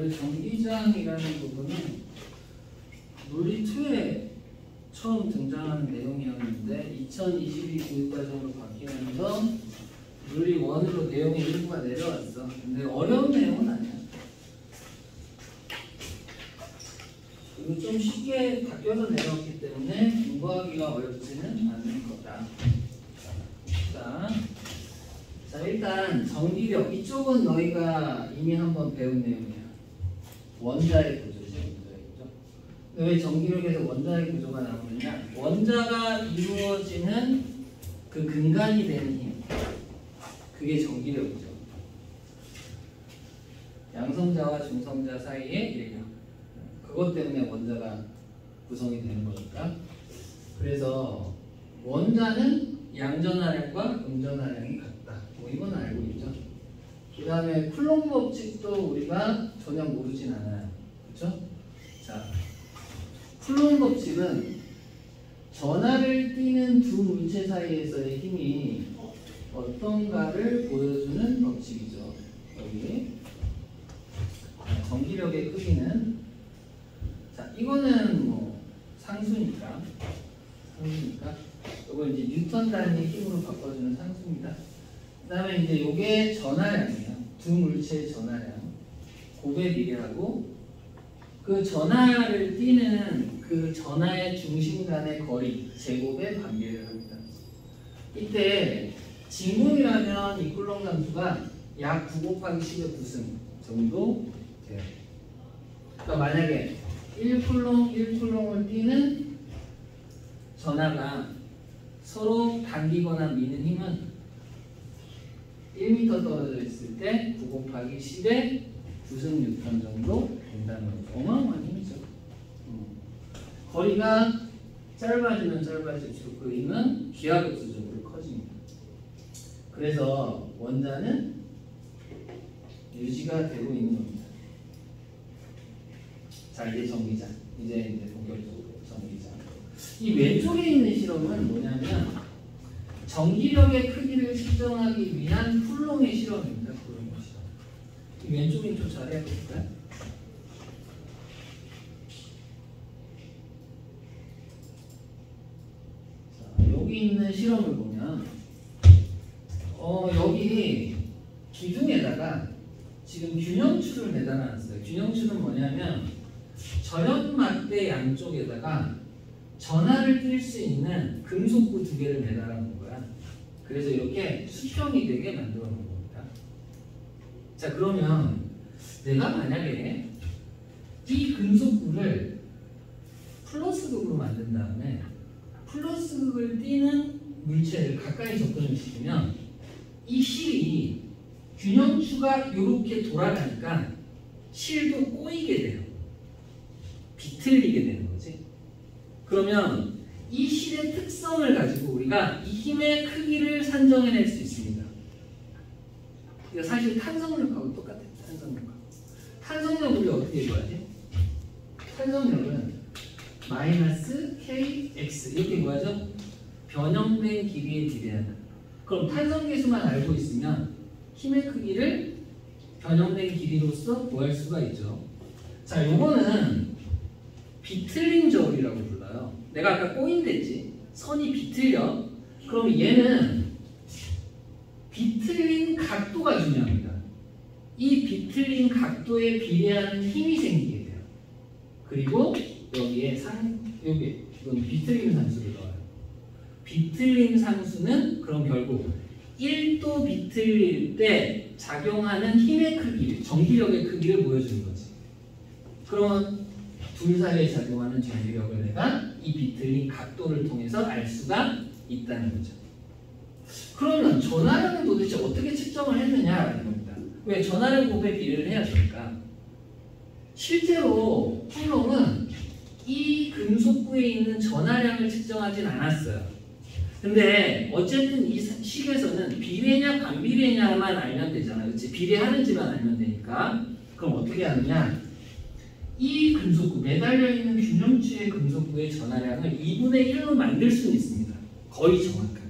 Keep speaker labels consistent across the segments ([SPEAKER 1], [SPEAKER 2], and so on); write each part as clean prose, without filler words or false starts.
[SPEAKER 1] 그 전기장이라는 부분은 물리 2에 처음 등장하는 내용이었는데 2022 교육과정으로 바뀌면서 물리 1으로 내용의 일부가 내려왔어. 근데 어려운 내용은 아니야. 그리고 좀 쉽게 바뀌어서 내려왔기 때문에 공부하기가 어렵지는 않을 거다. 자, 일단 전기력 이쪽은 너희가 이미 한번 배운 내용이야. 원자의 구조지. 원자의 구조. 근데 왜 전기력에서 원자의 구조가 나오느냐? 원자가 이루어지는 그 근간이 되는 힘, 그게 전기력이죠. 양성자와 중성자 사이의 인력, 그것 때문에 원자가 구성이 되는 거니까. 그래서 원자는 양전하량과 음전하량이 같다. 뭐 이건 알고 있죠. 그 다음에 쿨롱 법칙도 우리가 전혀 모르진 않아요. 그렇죠? 자, 쿨롱 법칙은 전하를 띠는 두 물체 사이에서의 힘이 어떤가를 보여주는 법칙이죠. 여기 전기력의 크기는, 자, 이거는 뭐 상수니까 이걸 이제 뉴턴 단위 힘으로 바꿔주는 상수입니다. 그 다음에 이제 이게 전하량이에요. 두 물체의 전하량, 곱에 비례하고 그 전하를 띠는 그 전하의 중심 간의 거리 제곱에 반비례를 합니다. 이때 진공이라면 이 쿨롱 함수가 약 9 곱하기 10의 9승 정도 돼요. 그러니까 만약에 1쿨롱을 띠는 전하가 서로 당기거나 미는 힘은 1m 떨어져 있을 때 9 곱하기 10의 9승 뉴턴 정도 된다는 거죠. 어마어마한 힘이죠. 거리가 짧아지면 짧아질수록 그 힘은 기하급수적으로 커집니다. 그래서 원자는 유지가 되고 있는 겁니다. 자, 이제 전기장. 이제 본격적으로 전기장. 이 왼쪽에 있는 실험은 뭐냐면 전기력의 크기를 측정하기 위한 쿨롱의 실험입니다. 쿨롱의 실험. 이 왼쪽에 좀 잘해야 될까요? 자, 여기 있는 실험을 보면 여기 기둥에다가 지금 균형추를 매달아놨어요. 균형추는 뭐냐면 전연막대 양쪽에다가 전하를 띨 수 있는 금속구 2개를 매달아 놓은 거야. 그래서 이렇게 수평이 되게 만들어 놓은 겁니다. 자, 그러면 내가 만약에 이 금속구를 플러스극으로 만든 다음에 플러스극을 띠는 물체를 가까이 접근을 시키면 이 실이 균형추가 이렇게 돌아가니까 실도 꼬이게 돼요. 비틀리게 되는 거지. 그러면 이 실의 특성을 가지고 우리가 이 힘의 크기를 산정해낼 수 있습니다. 이거 사실 탄성력하고 똑같아요. 탄성력 우리 어떻게 구하지? 탄성력은 마이너스 kx 이렇게 구하죠? 변형된 길이에 비례하는. 그럼 탄성계수만 알고 있으면 힘의 크기를 변형된 길이로서 구할 수가 있죠. 자, 요거는 비틀림 저울이라고 불러요. 내가 아까 꼬인댔지. 선이 비틀려. 그럼 얘는 비틀린 각도가 중요합니다. 이 비틀린 각도에 비례하는 힘이 생기게 돼요. 그리고 여기에 이건 비틀림 상수를 넣어요. 비틀림 상수는 그럼 결국 1도 비틀릴 때 작용하는 힘의 크기, 전기력의 크기를 보여주는 거지. 그러면 둘 사이에 작용하는 전기력을 내가 이 비틀린 각도를 통해서 알 수가 있다는 거죠. 그러면 전하량은 도대체 어떻게 측정을 했느냐라는 겁니다. 왜 전하량 곱에 비례를 해야 될까? 실제로 쿨롱은 이 금속구에 있는 전하량을 측정하진 않았어요. 근데 어쨌든 이 식에서는 비례냐 반비례냐만 알면 되잖아요. 그치? 비례하는지만 알면 되니까. 그럼 어떻게 하느냐? 이 금속구, 매달려 있는 균형추의 금속구의 전하량을 2분의 1로 만들 수는 있습니다. 거의 정확하게.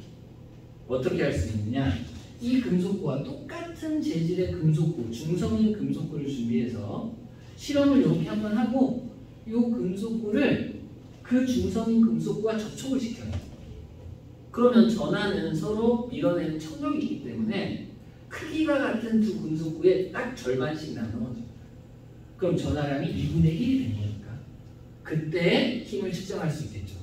[SPEAKER 1] 어떻게 할 수 있느냐? 이 금속구와 똑같은 재질의 금속구, 중성인 금속구를 준비해서 실험을 이렇게 한번 하고 이 금속구를 그 중성인 금속구와 접촉을 시켜요. 그러면 전하는 서로 밀어내는 청력이 있기 때문에 크기가 같은 두 금속구에 딱 절반씩 나눠져. 그럼 전하량이 2분의 1이 된 거니까 그때 힘을 측정할 수 있겠죠.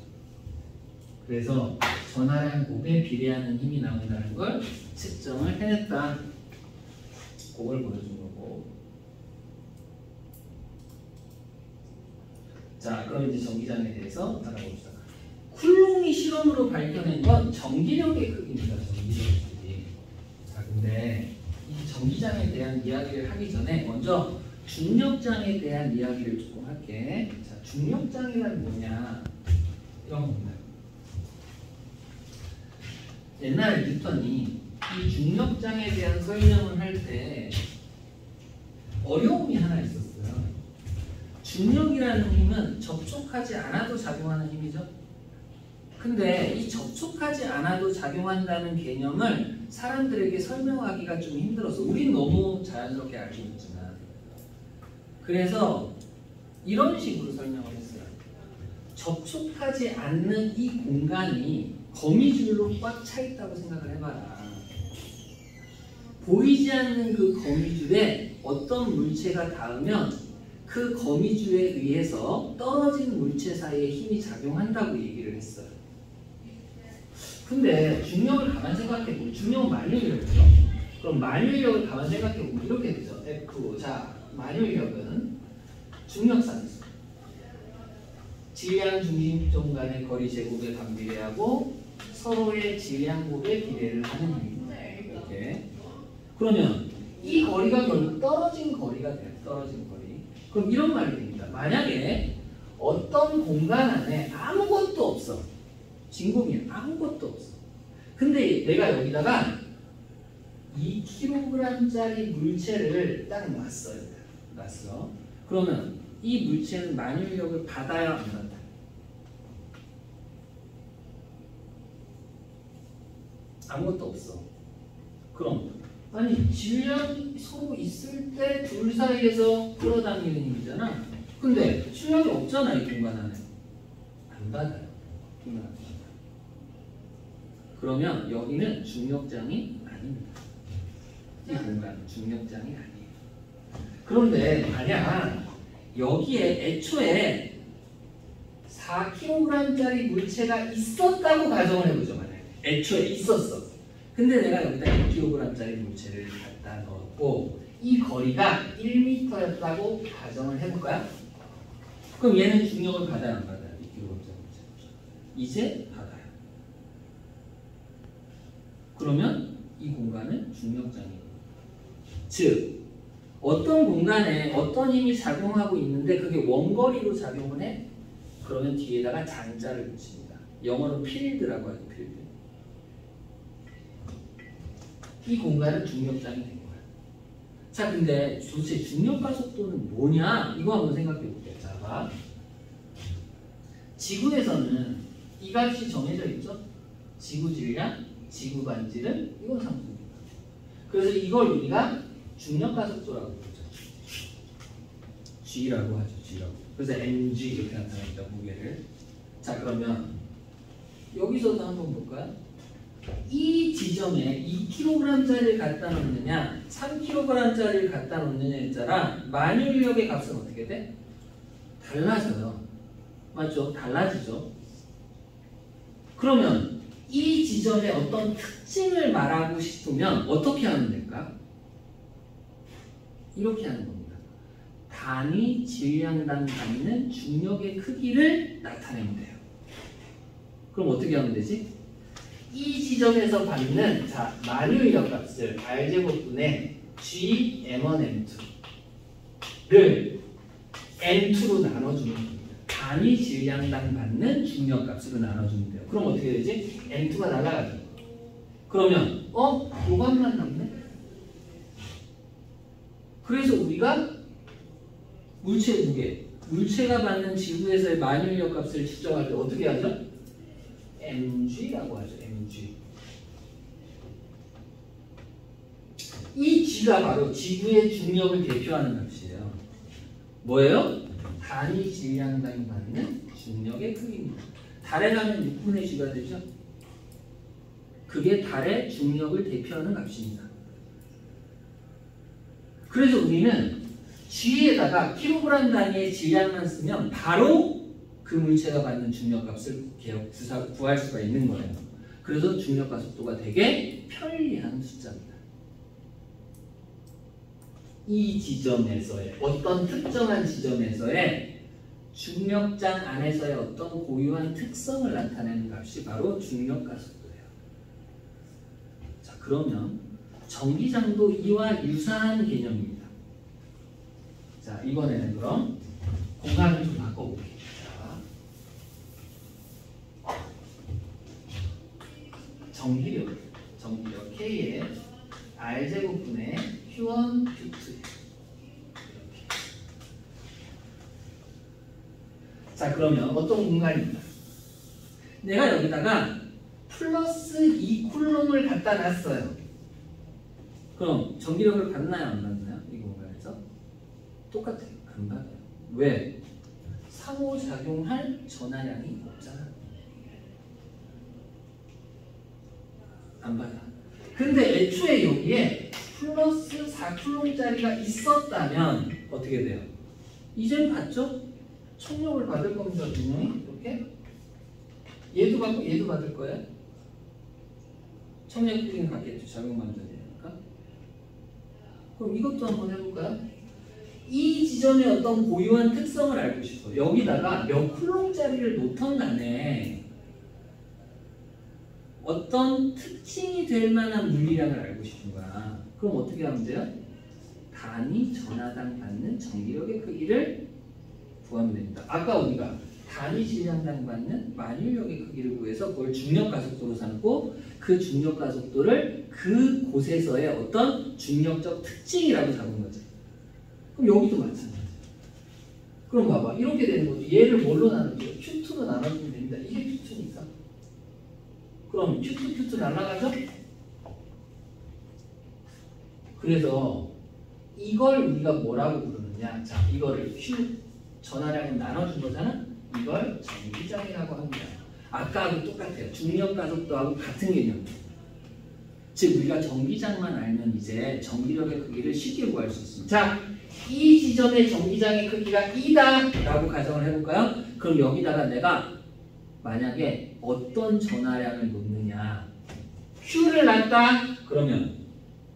[SPEAKER 1] 그래서 전하량 곱에 비례하는 힘이 나온다는 걸 측정을 해냈다. 그걸 보여준 거고. 자, 그럼 이제 전기장에 대해서 알아봅시다. 쿨롱이 실험으로 밝혀낸 건 전기력의 크기입니다. 전기력의 크기. 자, 근데 이 전기장에 대한 이야기를 하기 전에 먼저 중력장에 대한 이야기를 조금 할게. 자, 중력장이란 뭐냐? 이런 겁니다. 옛날 뉴턴이 이 중력장에 대한 설명을 할 때 어려움이 하나 있었어요. 중력이라는 힘은 접촉하지 않아도 작용하는 힘이죠. 근데 이 접촉하지 않아도 작용한다는 개념을 사람들에게 설명하기가 좀 힘들어서 우린 너무 자연스럽게 알고 있지만 그래서 이런 식으로 설명을 했어요. 접촉하지 않는 이 공간이 거미줄로 꽉 차 있다고 생각을 해봐라. 보이지 않는 그 거미줄에 어떤 물체가 닿으면 그 거미줄에 의해서 떨어진 물체 사이에 힘이 작용한다고 얘기를 했어요. 근데 중력을 가만 생각해보면 중력은 만유력이죠. 그럼 만유력을 가만 생각해보면 이렇게 되죠. F. 자, 만유력은 중력상수. 질량 중심점 간의 거리 제곱에 반비례하고 서로의 질량 곱에 비례를 하는 힘입니다. 이렇게. 그러면 이 거리가 결국 떨어진 거리가 돼요. 떨어진 거리. 그럼 이런 말이 됩니다. 만약에 어떤 공간 안에 아무것도 없어. 진공이 아무것도 없어. 근데 내가 여기다가 2kg짜리 물체를 딱 놨어요. 놨어. 그러면 이 물체는 만유력을 받아야 안 받아요? 아무것도 없어. 그럼 아니 질량이 서로 있을 때 둘 사이에서 끌어당기는 힘이잖아. 근데 질량이 없잖아 이 공간 안에. 안 받아요. 힘을 안 받아요. 그러면 여기는 중력장이 아닙니다. 이 공간은 중력장이 아니에요. 그런데 만약 여기에 애초에 4kg짜리 물체가 있었다고 가정을 해보죠. 만약에 애초에 있었어. 근데 내가 여기다 2kg짜리 물체를 갖다 넣었고 이 거리가 1m였다고 가정을 해볼까요? 그럼 얘는 중력을 받아야 안 받아요? 2kg짜리 물체. 이제 받아요. 그러면 이 공간은 중력장이에요. 즉 어떤 공간에 어떤 힘이 작용하고 있는데 그게 원거리로 작용을 해? 그러면 뒤에다가 장자를 붙입니다. 영어로 필드라고 하죠. 필드. 이 공간은 중력장이 된 거야. 자, 근데 도대체 중력가속도는 뭐냐? 이거 한번 생각해 볼게요. 자, 봐. 지구에서는 이 값이 정해져 있죠? 지구 질량, 지구 반지름, 이건 상수입니다. 그래서 이걸 우리가 중력가속도라고 부르죠. G라고 하죠. G라고. 그래서 mg 이렇게 나타납니다. 무게를. 자, 그러면 여기서도 한번 볼까요? 이 지점에 2kg짜리를 갖다 놓느냐 3kg짜리를 갖다 놓느냐에 따라 만유력의 값은 어떻게 돼? 달라져요. 맞죠? 달라지죠. 그러면 이 지점의 어떤 특징을 말하고 싶으면 어떻게 하면 될까? 이렇게 하는 겁니다. 단위 질량당 받는 중력의 크기를 나타내면 돼요. 그럼 어떻게 하면 되지? 이 지점에서 받는 자 만유력 값을 R제곱분의 G M1 M2를 M2로 나눠주면 됩니다. 단위 질량당 받는 중력 값으로 나눠주면 돼요. 그럼 어떻게 되지? M2가 날아가죠. 그러면 요것만 남네? 그래서 우리가 물체 무게, 물체가 받는 지구에서의 만유력 값을 측정할 때 어떻게 하죠? mg라고 하죠. mg. 이 g가 바로 지구의 중력을 대표하는 값이에요. 뭐예요? 단위 질량당 받는 중력의 크기입니다. 달에 가면 6분의 g가 되죠? 그게 달의 중력을 대표하는 값입니다. 그래서 우리는 g에다가 킬로그램 단위의 질량만 쓰면 바로 그 물체가 받는 중력값을 구할 수가 있는 거예요. 그래서 중력과 속도가 되게 편리한 숫자입니다. 이 지점에서의 어떤 특정한 지점에서의 중력장 안에서의 어떤 고유한 특성을 나타내는 값이 바로 중력과 속도예요. 자, 그러면 전기장도 이와 유사한 개념입니다. 자, 이번에는 그럼 공간을 좀 바꿔볼게요. 전기력 K의 R제곱분의 Q1, Q2 이렇게. 자, 그러면 어떤 공간입니다. 내가 여기다가 플러스 2쿨롱을 갖다 놨어요. 그럼 전기력을 받나요? 안 받나요? 이 공간에서? 똑같아요. 안 받아요. 왜? 상호작용할 전하량이 없잖아. 안 받아. 근데 애초에 여기에 플러스 4쿨롱짜리가 있었다면 어떻게 돼요? 이젠 받죠? 청력을 받을 겁니다. 분명히 이렇게 얘도 받고 얘도 받을 거예요. 청력 크기는 같겠죠. 작용만져야 되니까. 그럼 이것도 한번 해볼까요? 이 지점의 어떤 고유한 특성을 알고 싶어. 여기다가 몇 쿨롱짜리를 놓던 간에 어떤 특징이 될 만한 물리량을 알고 싶은 거야. 그럼 어떻게 하면 돼요? 단위 전하당 받는 전기력의 크기를 구하면 됩니다. 아까 우리가 단위 질량당 받는 만유력의 크기를 구해서 그걸 중력가속도로 삼고 그 중력가속도를 그 곳에서의 어떤 중력적 특징이라고 잡은 거죠. 그럼 여기도 마찬가지야. 그럼 봐봐. 이렇게 되는 거죠. 얘를 뭘로 나누죠? Q2로 나눠주면 됩니다. 이게 Q2니까. 그럼 Q2 날아가죠? 그래서 이걸 우리가 뭐라고 부르느냐? 자, 이거를 Q 전하량을 나눠준 거잖아? 이걸 전기장이라고 합니다. 아까하고 똑같아요. 중력가속도하고 같은 개념. 즉 우리가 전기장만 알면 이제 전기력의 크기를 쉽게 구할 수 있습니다. 자, 이 지점의 전기장의 크기가 2다 라고 가정을 해볼까요? 그럼 여기다가 내가 만약에 어떤 전하량을 놓느냐, Q를 놨다 그러면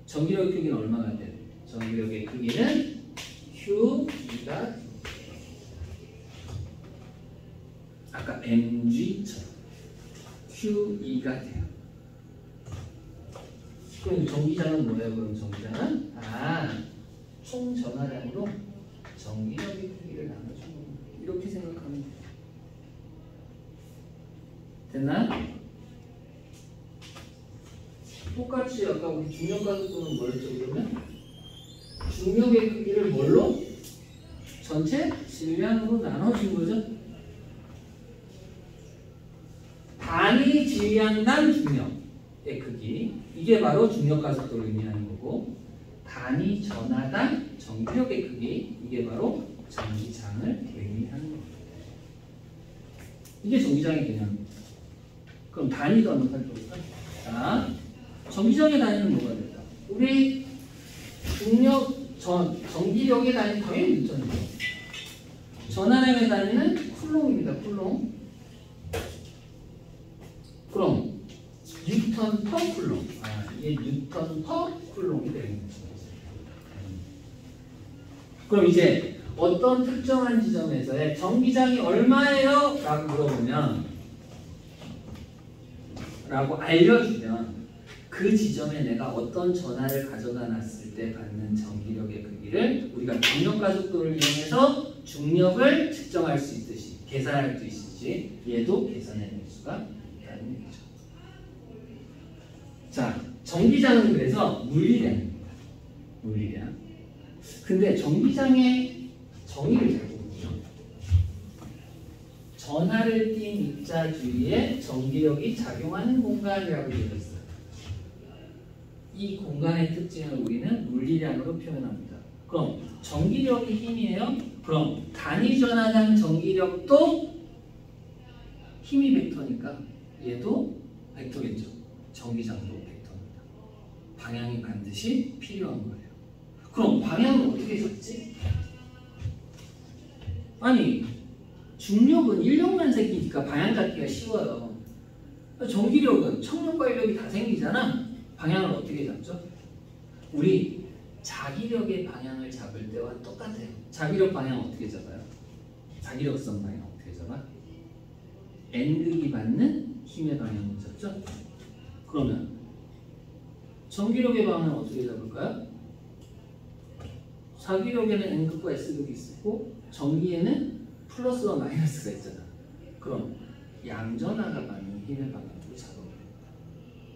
[SPEAKER 1] 전기력의 크기는 얼마가 돼요? 전기력의 크기는 Q2가 아까 mg처럼 Q2가 돼요. 그럼 전기장은 뭐예요? 그럼 전기장은 총 전하량으로 전기력의 크기를 나눠주고 이렇게 생각하면 돼요. 됐나? 똑같이 아까 우리 중력가속도는 뭐였죠? 그러면 중력의 크기를 뭘로? 전체 질량으로 나눠준 거죠. 단위 질량당 중력의 크기, 이게 바로 중력가속도를 의미하는 거고, 단위 전하당 전기력의 크기, 이게 바로 전기장을 의미하는 겁니다. 이게 전기장의 개념입니다. 그럼 단위도 한번 살펴볼까? 자, 전기장의 단위는 뭐가 될까? 우리 전기력의 단위 당연히 뉴턴이죠. 전하량의 단위는 쿨롱입니다. 쿨롱. 그럼 뉴턴 퍼 쿨롱. 이게 뉴턴 퍼 쿨롱이 되는 거죠. 그럼 이제 어떤 특정한 지점에서의 전기장이 얼마예요? 라고 물어보면, 라고 알려주면 그 지점에 내가 어떤 전하를 가져다 놨을 때 받는 전기력의 크기를 우리가 중력가속도를 이용해서 중력을 측정할 수 있듯이 계산할 수 있듯이 얘도 계산해낼 수가 있다는 얘기죠. 자, 전기장은 그래서 물리량입니다. 물리량. 근데 전기장의 정의를 잘 보면 전하를 띤 입자 주위에 전기력이 작용하는 공간이라고 되어 있어요. 이 공간의 특징을 우리는 물리량으로 표현합니다. 그럼 전기력이 힘이에요. 그럼 단위 전하장 전기력도 힘이 벡터니까 얘도 벡터겠죠. 전기장도 벡터입니다. 방향이 반드시 필요한 거예요. 그럼 방향은 어떻게 잡지? 아니 중력은 인력만 생기니까 방향 잡기가 쉬워요. 전기력은 청력과 인력이 다 생기잖아. 방향을 어떻게 잡죠? 우리 자기력의 방향을 잡을 때와 똑같아요. 자기력 방향 어떻게 잡아요? 자기력선 방향 어떻게 잡아? N극이 받는 힘의 방향을 잡죠? 그러면 전기력의 방향은 어떻게 잡을까요? 자기력에는 N극과 S극이 있고 전기에는 플러스와 마이너스가 있잖아. 그럼 양전하가 받는 힘의 방향으로 잡아버려요.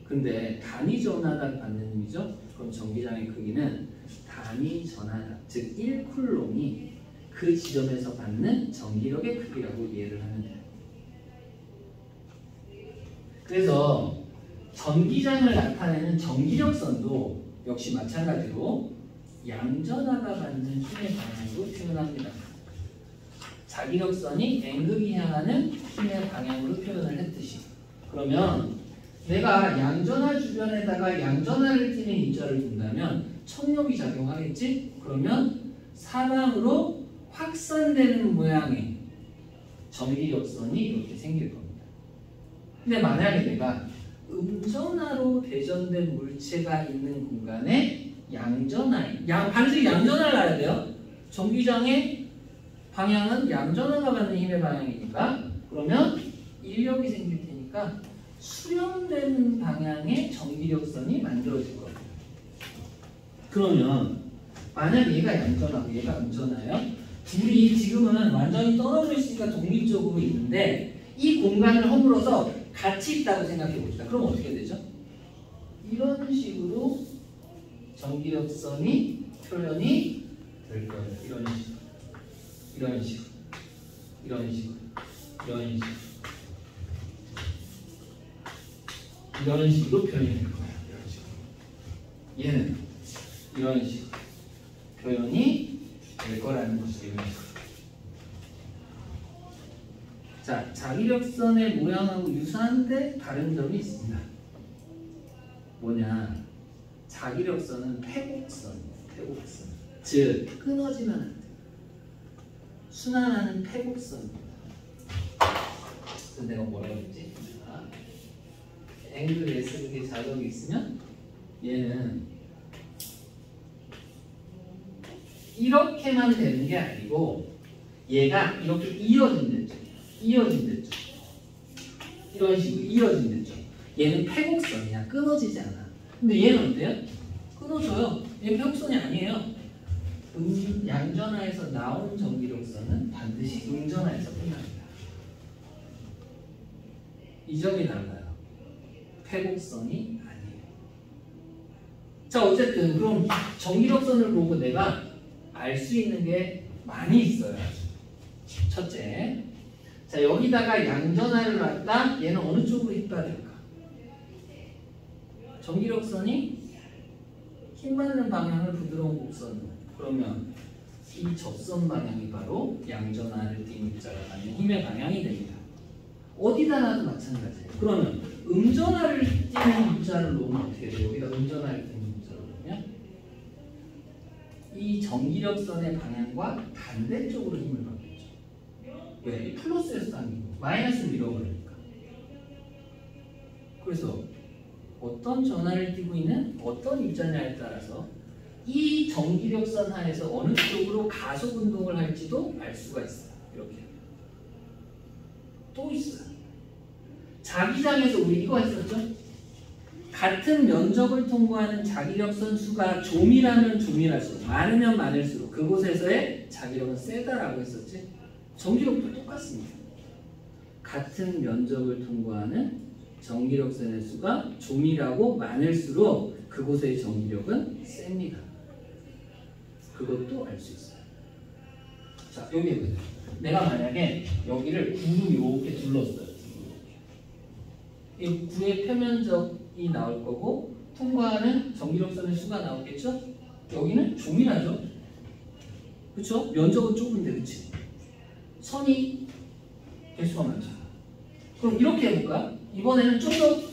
[SPEAKER 1] 근데 단위 전하가 받는 힘이죠? 그럼 전기장의 크기는 단위 전하다, 즉 1쿨롬이 그 지점에서 받는 전기력의 크기라고 이해를 하면 돼요. 그래서 전기장을 나타내는 전기력선도 역시 마찬가지로 양전하가 받는 힘의 방향으로 표현합니다. 자기력선이 N극이 향하는 힘의 방향으로 표현을 했듯이. 그러면 내가 양전하 주변에다가 양전하를 띠는 입자를 둔다면 청력이 작용하겠지? 그러면 사방으로 확산되는 모양의 전기력선이 이렇게 생길 겁니다. 근데 만약에 내가 음전하로 대전된 물체가 있는 공간에 반드시 양전하를 알아야 돼요. 전기장의 방향은 양전하가 받는 힘의 방향이니까 그러면 인력이 생길 테니까 수렴되는 방향의 전기력선이 만들어질 겁니다. 그러면 만약 얘가 양전하고 얘가 음전하예요. 둘이 지금은 완전히 떨어져 있으니까 독립적으로 있는데 이 공간을 허물어서 같이 있다고 생각해 봅시다. 그럼 어떻게 되죠? 이런 식으로 전기력선이 표현이 될 거예요. 이런 식으로, 이런 식으로, 이런 식으로, 이런 식으로, 이런 식으로 표현이 될 거예요. 이런 식으로. 얘는 이런 식으로 표현이 될 거라는 것이죠. 이런 식으로. 자, 자기력선의 모양하고 유사한데 다른 점이 있습니다. 뭐냐? 자기력선은 패곡선이에요. 패곡선. 즉 끊어지면 안 돼요. 순환하는 패곡선입니다. 그래서 내가 뭐라고 했지? 앵글 S극의 자석이 있으면 얘는 이렇게만 되는 게 아니고 얘가 이렇게 이어진댔죠. 이어진댔죠. 이런 식으로 이어진댔죠. 얘는 패곡선이야. 끊어지지 않아. 근데 얘는 어때요? 끊어져요. 얘는 패곡선이 아니에요. 양전하에서 나온 전기력선은 반드시 음전하에서 끝납니다. 이 점이 달라요. 패곡선이 아니에요. 자, 어쨌든 그럼 전기력선을 보고 내가 알 수 있는 게 많이 있어요. 첫째, 자 여기다가 양전하를 놨다. 얘는 어느 쪽으로 힘받을까? 전기력선이 힘받는 방향을 부드러운 곡선으로. 그러면 이 접선 방향이 바로 양전하를 띈 입자가 갖는 힘의 방향이 됩니다. 어디다 놔도 마찬가지예요. 그러면 음전하를 띄는 입자를 놓으면 어떻게 돼요? 여기다 음전하를 띄는 입자를 놓으면 이 전기력선의 방향과 반대쪽으로 힘을 받겠죠. 왜? 이 플러스에서 당기고 마이너스를 밀어버리니까. 그래서 어떤 전하를 띄고 있는 어떤 입자냐에 따라서 이 전기력선 하에서 어느 쪽으로 가속 운동을 할지도 알 수가 있어요. 이렇게. 또 있어요. 자기장에서 우리 이거 했었죠? 같은 면적을 통과하는 자기력선 수가 좀이라면 좀이랄수록 많으면 많을수록 그곳에서의 자기력은 세다라고 했었지? 전기력도 똑같습니다. 같은 면적을 통과하는 전기력선의 수가 좀이라고 많을수록 그곳의 전기력은 셉니다. 그것도 알 수 있어요. 자, 여기 보세요. 내가 만약에 여기를 구로 이렇게 둘렀어요. 이 구의 표면적이 나올 거고 통과하는 전기력선의 수가 나오겠죠? 여기는 좀이라죠? 그쵸? 면적은 좁은데, 그치? 선이 개수가 많잖아. 그럼 이렇게 해볼까? 이번에는 좀 더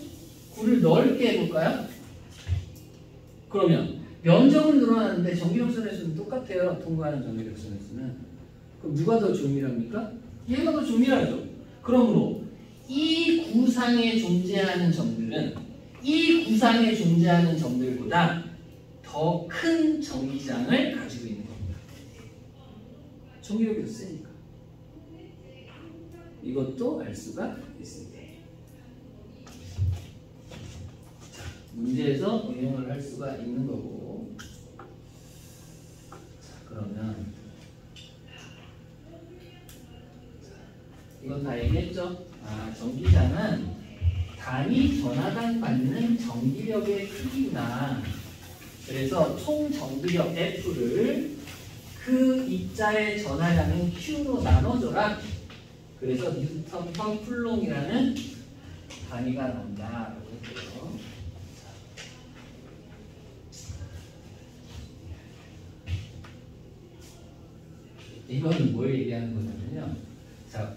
[SPEAKER 1] 굴을 넓게 해볼까요? 그러면 면적은 늘어나는데 전기력선의 수는 똑같아요. 통과하는 전기력선의 수는. 그럼 누가 더 조밀합니까? 얘가 더 조밀하죠. 그러므로 이 구상에 존재하는 점들은 이 구상에 존재하는 점들보다 더 큰 전기장을 가지고 있는 겁니다. 전기력이 더 세니까. 이것도 알 수가 있습니다. 자, 문제에서 응용을 할 수가 있는 거고. 자, 그러면 이건 다 얘기했죠? 전기장은 단위 전하단 받는 전기력의 크기나 그래서 총 전기력 F를 그 입자의 전하량인 Q로 나눠줘라. 그래서 뉴턴 퍼 쿨롱이라는 단위가 나온다라고 했고요. 이거는 뭘 얘기하는 거냐면요. 자,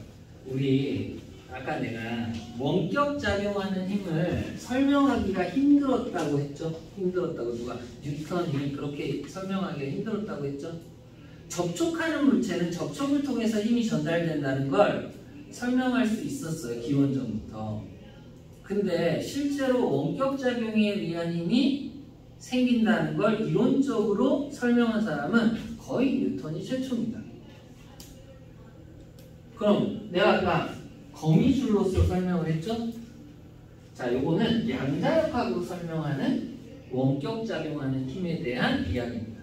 [SPEAKER 1] 우리 아까 내가 원격 작용하는 힘을 설명하기가 힘들었다고 했죠? 힘들었다고 누가 뉴턴이 그렇게 설명하기가 힘들었다고 했죠? 접촉하는 물체는 접촉을 통해서 힘이 전달된다는 걸 설명할 수 있었어요. 기원전부터. 근데 실제로 원격 작용에 의한 힘이 생긴다는 걸 이론적으로 설명한 사람은 거의 뉴턴이 최초입니다. 그럼 내가 아까 거미줄로서 설명을 했죠? 자, 요거는 양자역학으로 설명하는 원격 작용하는 힘에 대한 이야기입니다.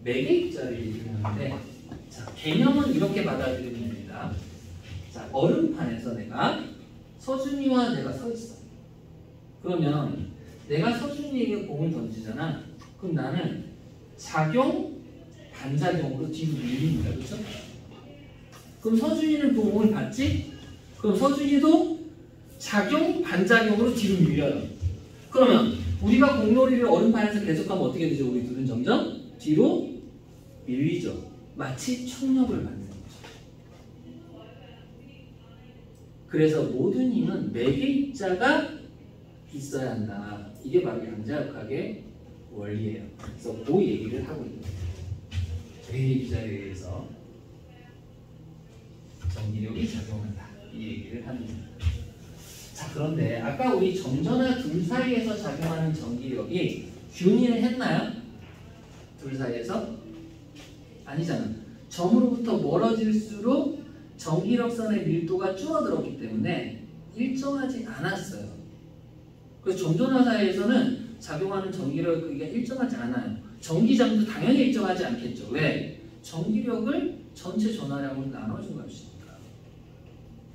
[SPEAKER 1] 매개입자를 얘기하는데, 자, 개념은 이렇게 받아들이면 됩니다. 자, 얼음판에서 내가 서준이와 내가 서 있어. 그러면 내가 서준이에게 공을 던지잖아. 그럼 나는 작용, 반작용으로 뒤로 밀립니다. 그렇죠? 그럼 서준이는 그 공을 받지? 그럼 서준이도 작용, 반작용으로 뒤로 밀려요. 그러면 우리가 공놀이를 얼음판에서 계속하면 어떻게 되죠? 우리 둘은 점점 뒤로 밀리죠. 마치 충격을 받는 거죠. 그래서 모든 힘은 매개입자가 있어야 한다. 이게 바로 양자역학의 원리예요. 그래서 그 얘기를 하고 있는 거예요. 매개입자에 의해서 전기력이 작용한다. 이 얘기를 하는 겁니다. 자, 그런데 아까 우리 점전화 둘 사이에서 작용하는 전기력이 균일을 했나요? 둘 사이에서? 아니잖아. 점으로부터 멀어질수록 전기력선의 밀도가 줄어들었기 때문에 일정하지 않았어요. 그래서 점전화 사이에서는 작용하는 전기력 크기가 일정하지 않아요. 전기장도 당연히 일정하지 않겠죠. 왜? 전기력을 전체 전하량으로 나눠준 값이니까.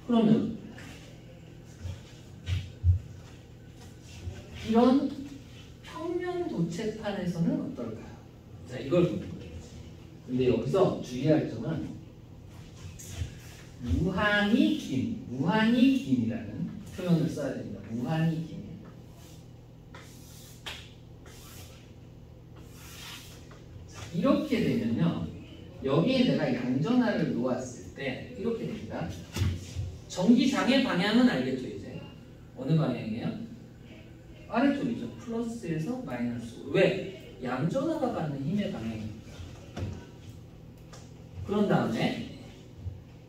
[SPEAKER 1] 그러면 이런 평면 도체판에서는 어떨까요? 자, 이걸 보는 거예요. 근데 여기서 주의할 점은 무한히 김이라는 표현을 써야 됩니다. 무한히 김. 이렇게 되면요, 여기에 내가 양전하를 놓았을 때 이렇게 됩니다. 전기장의 방향은 알겠죠? 이제 어느 방향이에요? 아래쪽이죠. 플러스에서 마이너스로. 왜? 양전하가 받는 힘의 방향입니다. 그런 다음에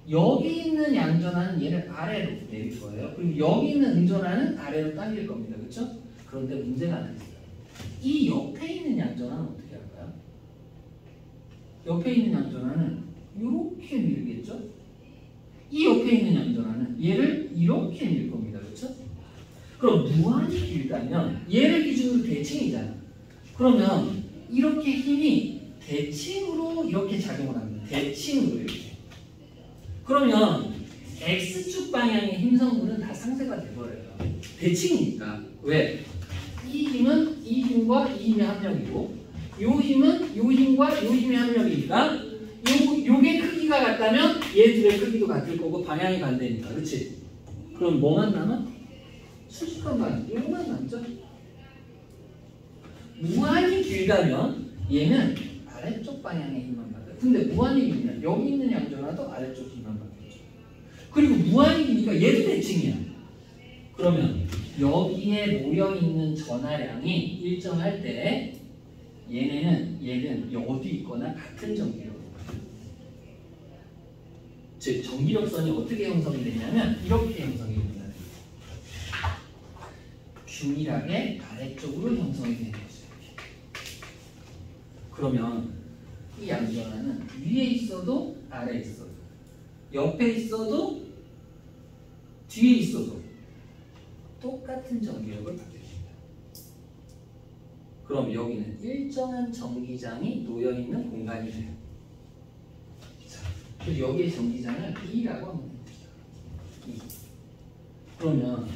[SPEAKER 1] 여기 있는 양전하는 얘를 아래로 내릴 거예요. 그리고 여기 있는 음전하는 아래로 당길 겁니다. 그렇죠? 그런데 문제가 하나 있어요. 이 옆에 있는 양전하는 어떻게 할까요? 옆에 있는 양전하는 이렇게 밀겠죠? 이 옆에 있는 양전하는 얘를 이렇게 밀 겁니다. 그렇죠? 그럼 무한히 길다면 얘를 기준으로 대칭이잖아. 그러면 이렇게 힘이 대칭으로 이렇게 작용을 합니다. 대칭으로 이렇게. 그러면 X축 방향의 힘 성분은 다 상쇄가 돼버려요. 대칭이니까. 왜? 이 힘은 이 힘과 이 힘의 합력이고 요 힘은 요 힘과 요 힘의 합력이니까 요게 크기가 같다면 얘 둘의 크기도 같을 거고 방향이 반대니까. 그렇지? 그럼 뭐만 남아? 수직한 방향. 요거만 남죠? 무한히 길다면 얘는 아래쪽 방향의 힘만 받아요. 근데 무한익이냐? 여기 있는 양전화도 아래쪽 힘만 바뀌었죠. 그리고 무한익이니까 얘도 대칭이야. 그러면 여기에 모여있는 전하량이 일정할 때 얘는 어디 있거나 같은 전기력으로 가요. 즉 전기력선이 어떻게 형성이 되냐면 이렇게 형성이 됩니다. 균일하게 아래쪽으로 형성이 되는 거죠. 그러면 이 양전하는 위에 있어도 아래에 있어도 옆에 있어도 뒤에 있어도 똑같은 전기력을 받게 됩니다. 그럼 여기는 일정한 전기장이 놓여있는 공간이 돼요. 자, 그리고 여기에 전기장을 E라고 하면 됩니다. E. 그러면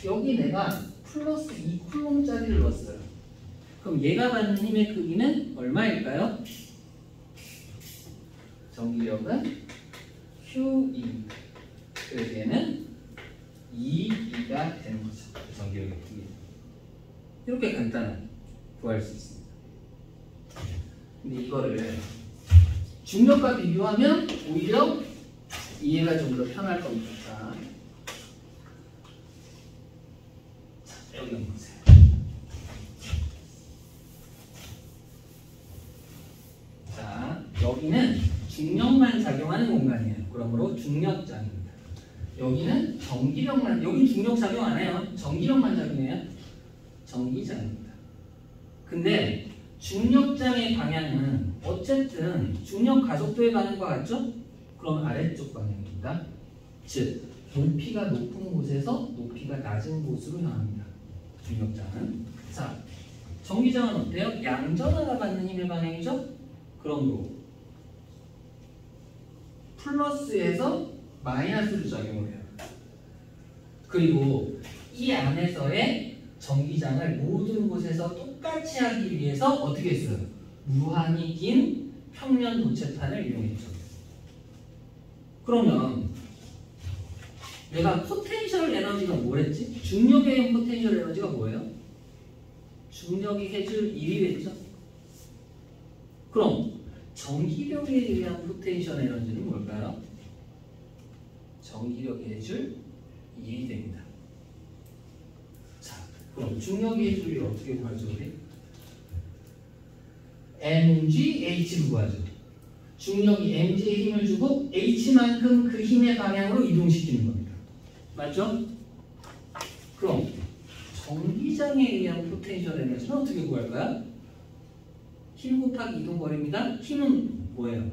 [SPEAKER 1] 여기 내가 플러스 2쿨롬짜리를 넣었어요. 그럼 얘가 받는 힘의 크기는 얼마일까요? 전기력은 QE. 그래서 얘는 2E가 되는 거죠. 전기력의 크기. 이렇게 간단하게 구할 수 있습니다. 근데 이거를 중력과 비교하면 오히려 이해가 좀 더 편할 겁니다. 자, 여기 보세요. 자, 여기는 중력만 작용하는 공간이에요. 그러므로 중력장입니다. 여기는 전기력만, 여기 중력 작용 안 해요. 전기력만 작용해요. 전기장입니다. 근데 중력장의 방향은 어쨌든 중력 가속도에 가는 것 같죠? 그럼 아래쪽 방향입니다. 즉, 높이가 높은 곳에서 높이가 낮은 곳으로 향합니다. 중력장은. 자, 전기장은 어때요? 양전하가 받는 힘의 방향이죠? 그러므로 플러스에서 마이너스로 작용을 해요. 그리고 이 안에서의 전기장을 모든 곳에서 똑같이 하기 위해서 어떻게 했어요? 무한히 긴 평면 도체판을 이용했죠. 그러면 내가 포텐셜 에너지가 뭐랬지? 중력에 의한 포텐셜 에너지가 뭐예요? 중력이 해줄 1이 됐죠? 그럼 전기력에 의한 포텐셜 에너지는 뭘까요? 전기력이 해줄 2이 됩니다. 자, 그럼 중력이 해줄 1을 어떻게 구하죠? 우리? mgH로 구하죠. 중력이 mg에 힘을 주고 h만큼 그 힘의 방향으로 이동시키는 겁니다. 맞죠? 그럼 전기장에 의한 포텐셜 에너지는 어떻게 구할까요? 힘 곱하기 이동거리입니다. 힘은 뭐예요?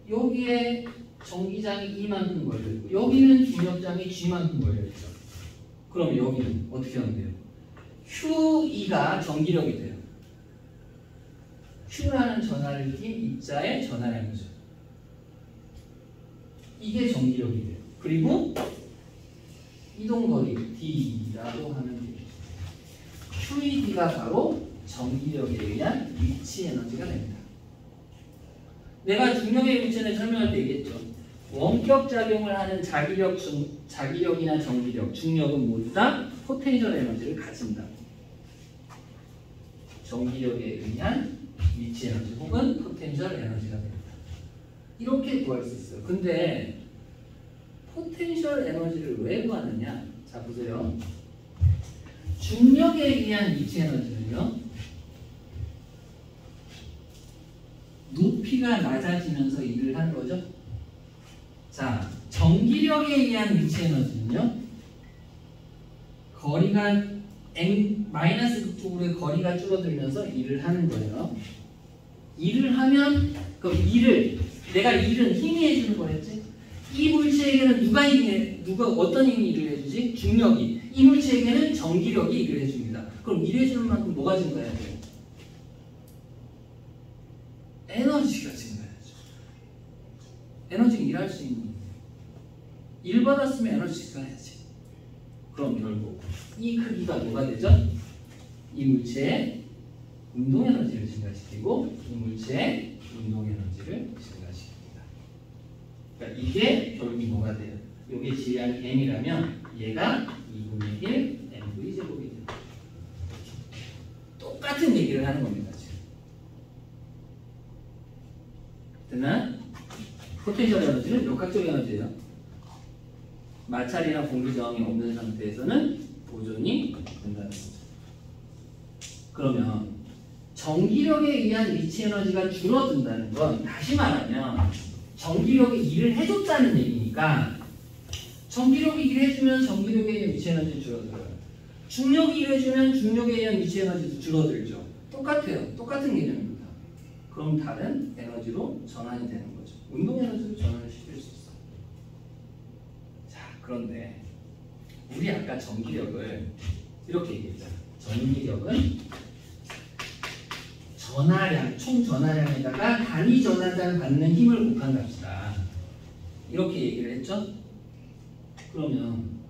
[SPEAKER 1] 여기에 전기장이 E만큼 걸려있고 여기는 중력장이 G만큼 걸려있죠. 그럼 여기는 어떻게 하면 돼요? QE가 전기력이 돼요. Q라는 전하를 띈 입자의 전하량이죠. 이게 전기력이 돼요. 그리고 이동거리 D라고 하면 돼요. QED가 바로 전기력에 의한 위치 에너지가 됩니다. 내가 중력의 위치를 설명할 때 얘기했죠. 원격 작용을 하는 자기력이나 전기력, 중력은 모두 다 포텐셜 에너지를 가진다. 전기력에 의한 위치 에너지 혹은 포텐셜 에너지가 됩니다. 이렇게 구할 수 있어요. 근데 포텐셜 에너지를 왜 구하느냐? 자, 보세요. 중력에 의한 위치 에너지는요, 높이가 낮아지면서 일을 하는 거죠. 자, 전기력에 의한 위치 에너지는요, 거리가 마이너스 쪽으로의 거리가 줄어들면서 일을 하는 거예요. 일을 하면 그럼 내가 일은 힘이 해주는 거랬지. 이 물체에게는 누가 어떤 힘이 일을 해주지? 중력이. 이 물체에게는 전기력이 일을 해줍니다. 그럼 일해주는 만큼 뭐가 증가해야 돼요? 에너지가 증가해야죠. 에너지가 일할 수 있는 일 받았으면 에너지 증가해야지. 그럼 결국 이 크기가 뭐가 되죠? 이 물체의 운동 에너지를 증가시키고 이 물체의 운동 에너지를 증가시킵니다. 그러니까 이게 결국이 뭐가 돼요? 이게 질량이 m이라면 얘가 2분의 1 mv 제곱이 됩니다. 똑같은 얘기를 하는 겁니다. 지금. 되나? 포텐셜 에너지는 역학적 에너지예요. 마찰이나 공기 저항이 없는 상태에서는 보존이 된다는 거죠. 그러면 전기력에 의한 위치 에너지가 줄어든다는 건 다시 말하면 전기력이 일을 해줬다는 얘기니까 전기력이 일해주면 전기력에 의한 위치 에너지 줄어들어요. 중력이 일해주면 중력에 의한 위치 에너지도 줄어들죠. 똑같아요. 똑같은 개념입니다. 그럼 다른 에너지로 전환이 되는 거죠. 운동 에너지로 전환을 시킬 수 있어. 자, 그런데 우리 아까 전기력을 이렇게 얘기했잖아. 전기력은 전하량, 총 전하량에다가 단위 전하장 받는 힘을 곱한 값이다. 이렇게 얘기를 했죠? 그러면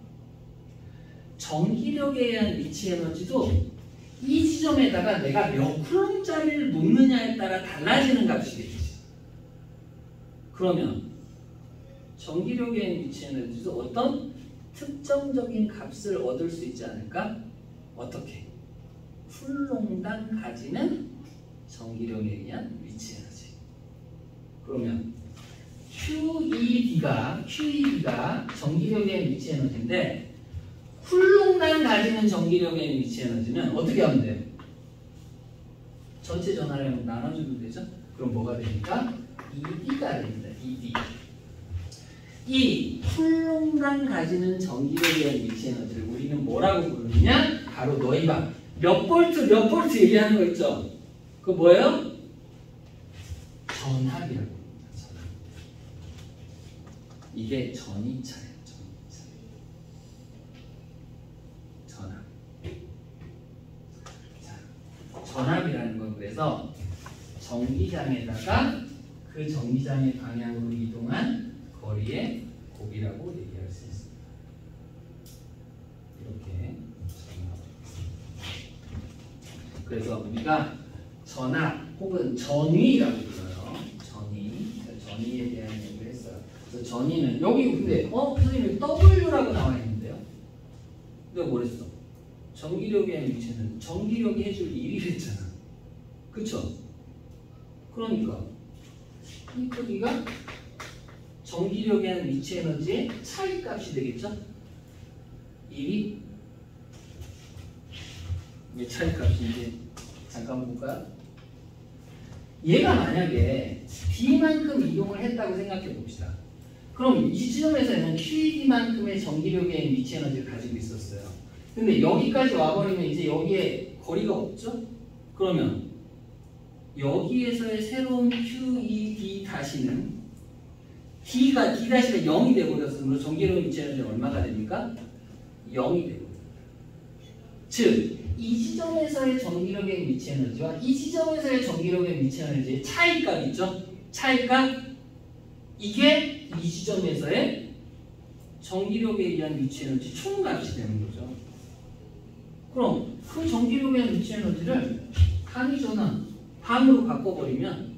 [SPEAKER 1] 전기력에 의한 위치 에너지도 이 지점에다가 내가 몇 쿨럼짜리를 놓느냐에 따라 달라지는 값이겠지. 그러면 전기력에 의한 위치 에너지도 어떤 특정적인 값을 얻을 수 있지 않을까? 어떻게? 쿨롱당 가지는 전기력에 의한 위치 에너지. 그러면 QED가 전기력에 의한 위치 에너지인데 쿨롱당 가지는 전기력에 의한 위치 에너지는 어떻게 하면 돼요? 전체 전하량을 나눠주면 되죠? 그럼 뭐가 되니까? ED가 됩니다. ED. 이 쿨롱당 가지는 전기력에 의한 위치 에너지를 우리는 뭐라고 부르느냐? 바로 너희 몇 볼트 얘기하는 거 있죠? 그거 뭐예요? 전압이라고 합니다. 전압. 이게 전이차예요. 전압. 자, 전압이라는 건 그래서 전기장에다가 그 전기장의 방향으로 이동한 거리의 곱이라고 얘기할 수 있습니다. 이렇게 전압. 그래서 우리가 전압 혹은 전위라고 불러요. 전위에 대한 얘기를 했어요. 그래서 전위는 여기 근데 선생님 W라고 나와 있는데요. 내가 뭐랬어? 전기력에 대한 위치는 전기력이 해줄 일이랬잖아. 그쵸? 그러니까 이 크기가 전기력에 대한 위치 에너지의 차이 값이 되겠죠? 1이 이게 차이 값인지 잠깐 볼까요? 얘가 만약에 D만큼 이동을 했다고 생각해 봅시다. 그럼 이 지점에서는 QED만큼의 전기력에 대한 위치 에너지를 가지고 있었어요. 근데 여기까지 와버리면 이제 여기에 거리가 없죠? 그러면 여기에서의 새로운 QED 다시는 D 다시가 0이 되버렸으므로 전기력 위치 에너지는 얼마가 됩니까? 0이 되고. 즉 이 지점에서의 전기력의 위치 에너지와 이 지점에서의 전기력의 위치 에너지의 차이값 있죠? 차이값 이게 이 지점에서의 전기력에 의한 위치 에너지 총값이 되는 거죠. 그럼 그 전기력에 의한 위치 에너지를 단위 전환 반으로 바꿔버리면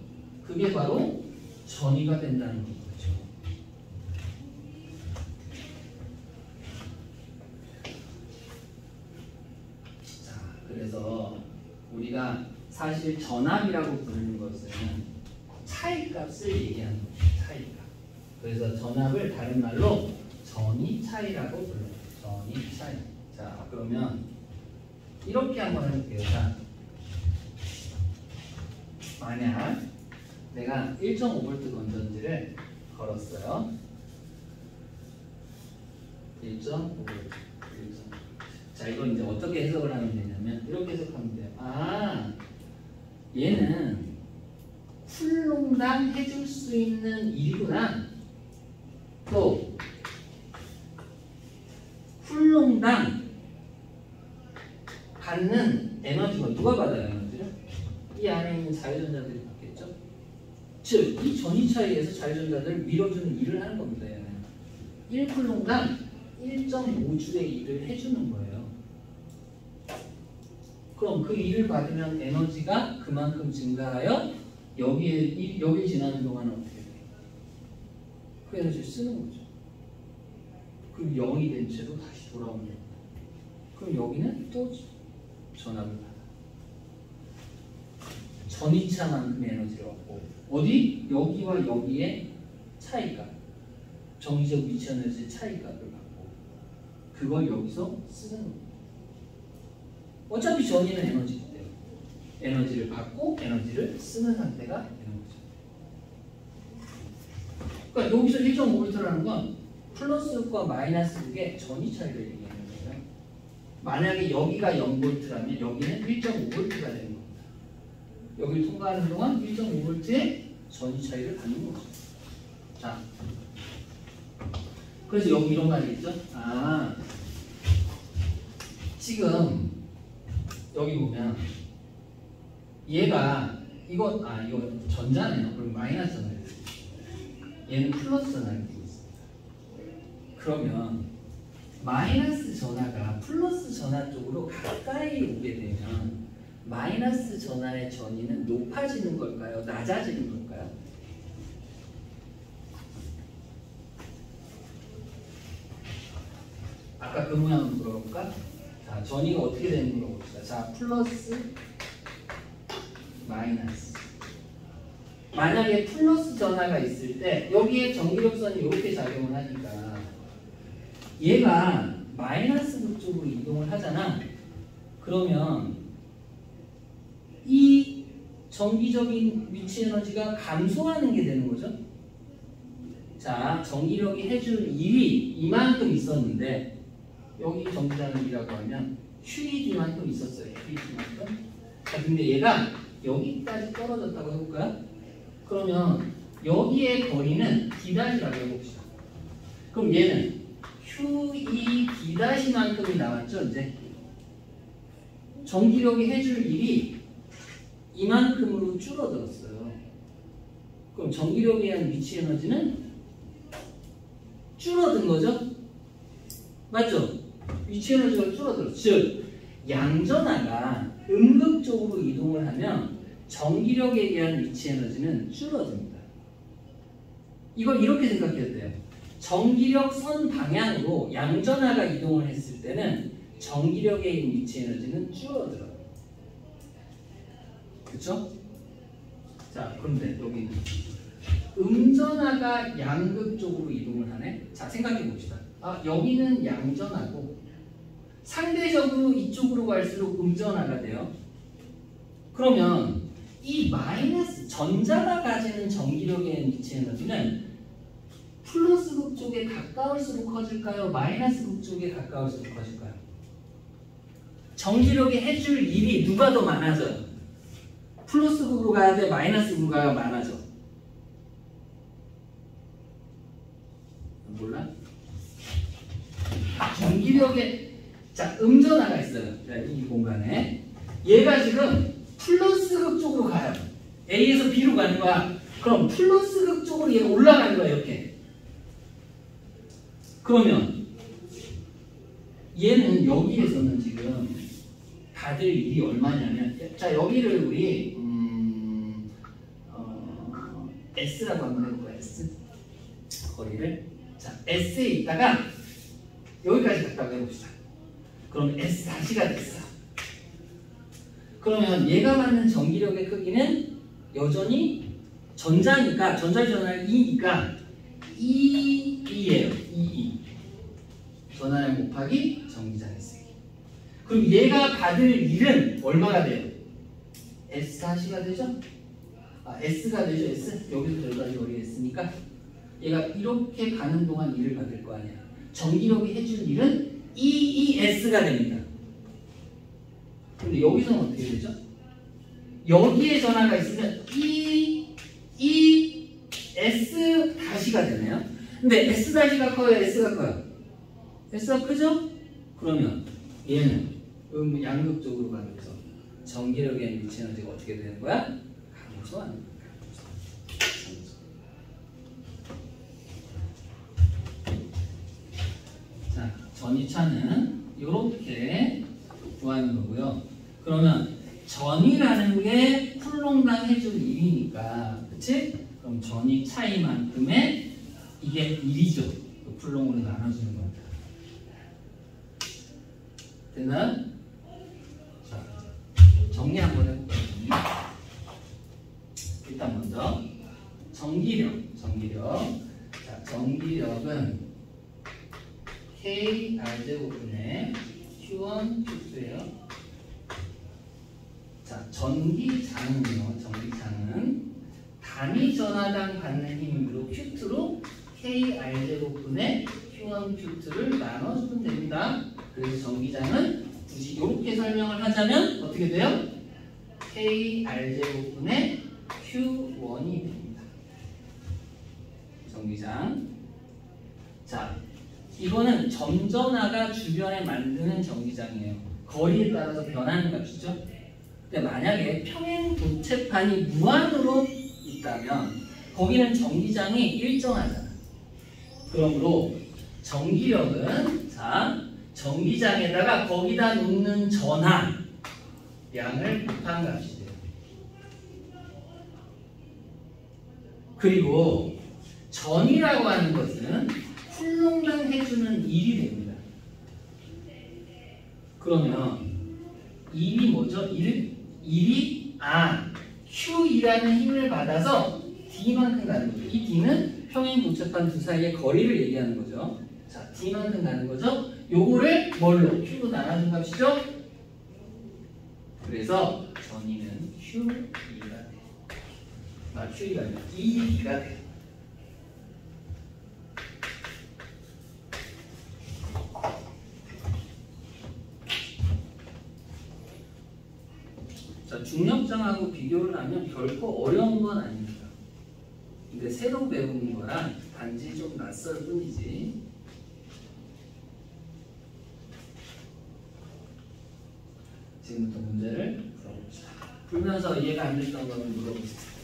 [SPEAKER 1] 그게 바로 전위가 된다는 거죠. 그래서 우리가 사실 전압이라고 부르는 것은 차이값을 얘기하는 거예요. 차이값. 그래서 전압을 다른 말로 전위 차이라고 불러요. 전위 차이. 자, 그러면 이렇게 한번 해볼게요. 자, 만약 내가 1.5V 건전지를 걸었어요. 1.5V. 자, 이건 이제 어떻게 해석을 하면 되냐면 이렇게 해석하면 돼요. 아, 얘는 쿨롱당 해줄 수 있는 일이구나. 또 쿨롱당 받는 에너지가 누가 받아요? 에너지를? 이 안에 있는 자유전자들이 받겠죠? 즉, 이 전위 차이에서 자유전자들을 밀어주는 일을 하는 겁니다. 얘는 1쿨롱당 1.5줄의 일을 해주는 거예요. 그럼 그 일을 받으면 에너지가 그만큼 증가하여 여기에 지나는 동안은 어떻게 돼요? 그 에너지를 쓰는 거죠. 그럼 0이 된 채로 다시 돌아오는 겁니다. 그럼 여기는 또 전압을 받아. 전이차만큼의 에너지를 얻고 어디? 여기와 여기의 차이값 정기적 위치 에너지의 차이값을 받고 그걸 여기서 쓰는 겁니다. 어차피 전이는 에너지기 때문에 에너지를 받고 에너지를 쓰는 상태가 되는 거죠. 그러니까 여기서 1.5V라는 건 플러스과 마이너스 극의 전이 차이를 얘기하는 거예요. 만약에 여기가 0V라면 여기는 1.5V가 되는 겁니다. 여기를 통과하는 동안 1.5V의 전이 차이를 갖는 거죠. 자, 그래서 여기 이런 말이 있죠. 아, 지금 여기 보면 얘가 이거 전자네요. 그럼 마이너스 전화를 얘는 플러스 전화를 주고 있습니다. 그러면 마이너스 전화가 플러스 전화 쪽으로 가까이 오게 되면 마이너스 전화의 전위는 높아지는 걸까요? 낮아지는 걸까요? 아까 그 모양 한번 물어볼까? 자, 전위가 어떻게 되는 걸 봅시다. 자, 플러스 마이너스. 만약에 플러스 전화가 있을 때 여기에 전기력선이 이렇게 작용을 하니까 얘가 마이너스 극 쪽으로 이동을 하잖아. 그러면 이 전기적인 위치 에너지가 감소하는 게 되는 거죠. 자, 전기력이 해줄 일이 이만큼 있었는데 여기 전기자는이라고 하면 QED만큼 있었어요. QED만큼. 자, 근데 얘가 여기까지 떨어졌다고 해볼까요? 그러면 여기의 거리는 D-라고 해봅시다. 그럼 얘는 QED-만큼이 나왔죠, 이제. 전기력이 해줄 일이 이만큼으로 줄어들었어요. 그럼 전기력에 의한 위치 에너지는 줄어든 거죠? 맞죠? 위치 에너지가 줄어들었죠. 즉, 양전하가 음극적으로 이동을 하면 전기력에 의한 위치 에너지는 줄어듭니다. 이걸 이렇게 생각해야 돼요. 전기력 선 방향으로 양전하가 이동을 했을 때는 전기력에 의한 위치 에너지는 줄어들어요. 그렇죠? 자, 그런데 여기 음전하가 양극 쪽으로 이동을 하네. 자, 생각해 봅시다. 아, 여기는 양전하고 상대적으로 이쪽으로 갈수록 음전하가 돼요. 그러면 이 마이너스 전자가 가지는 전기력에 의한 위치 에너지는 플러스 극 쪽에 가까울수록 커질까요? 마이너스 극 쪽에 가까울수록 커질까요? 전기력이 해줄 일이 누가 더 많아져요? 플러스 극으로 가야 돼? 마이너스 극으로 가야 많아져? 몰라? 전기력에 자, 음전하가 있어요. 자, 이 공간에 얘가 지금 플러스 극 쪽으로 가요. A에서 B로 가는 거야. 그럼 플러스 극 쪽으로 얘가 올라가는 거야, 이렇게. 그러면 얘는 여기에서는 지금 받을 일이 얼마냐면, 자, 여기를 우리 S라고 한번 해볼까요? S 거리를. 자, S에 있다가 여기까지 갔다고 해봅시다. 그럼 S 다시가 됐어. 그러면 얘가 받는 전기력의 크기는 여전히 전자니까, 전자의 전하량 2니까 2예요. 2. 전하량 곱하기 전기장의 세기. 그럼 얘가 받을 일은 얼마가 돼요? S 다시가 되죠? 아, S가 되죠. S. 여기서 여기까지 거리 S니까 얘가 이렇게 가는 동안 일을 받을 거 아니야. 전기력이 해줄 일은 EES가 됩니다. 근데 여기서는 어떻게 되죠? 여기에 전하가 있으면 EES 다시가 되네요. 근데 S 다시가 커요? S가 커요? S가 크죠? 그러면 얘는 양극적으로 가면서 전기력의 위치 에너지가 어떻게 되는 거야? 감소하는 거야. 자, 전이차는 이렇게 구하는 거고요. 그러면 전이라는 게 쿨롱당 해줄 일이니까, 그치? 그럼 전이 차이만큼의 이게 일이죠. 그 쿨롱으로 나눠주는 겁니다. 됐나요? 자, 정리 한번 해볼까요? 전기력. 자, 전기력은 K R제곱분의 Q1, Q2예요. 자, 전기장은요. 전기장은 단위 전하당 받는 힘으로 Q2로 K R제곱분의 Q1, Q2를 나눠주면 됩니다. 그래서 전기장은 굳이 이렇게 설명을 하자면 어떻게 돼요? K R제곱분의 Q1이 됩니다. 전기장. 자, 이거는 점전하가 주변에 만드는 전기장이에요. 거리에 따라서 변하는 값이죠. 근데 만약에 평행 도체판이 무한으로 있다면 거기는 전기장이 일정하잖아. 그러므로 전기력은 자, 전기장에다가 거기다 놓는 전하 양을 곱한 값이 돼요. 그리고 전이라고 하는 것은 쿨롱당 해주는 일이 됩니다. 그러면 일이 뭐죠? 일이 Q이라는 힘을 받아서 D만큼 가는 거죠. 이 D는 평행 도체판 두 사이의 거리를 얘기하는 거죠. 자, D만큼 가는 거죠. 요거를 뭘로? Q로 나눠준 값이죠. 그래서 전이는 Q2가 돼요. Q가 아니라 ED가 돼요. 자, 중력장하고 비교를 하면 결코 어려운 건 아닙니다. 근데 새로 배우는 거랑 단지 좀 낯설 뿐이지. 지금부터 문제를 풀어봅시다. 풀면서 이해가 안 됐던 거는 물어보세요.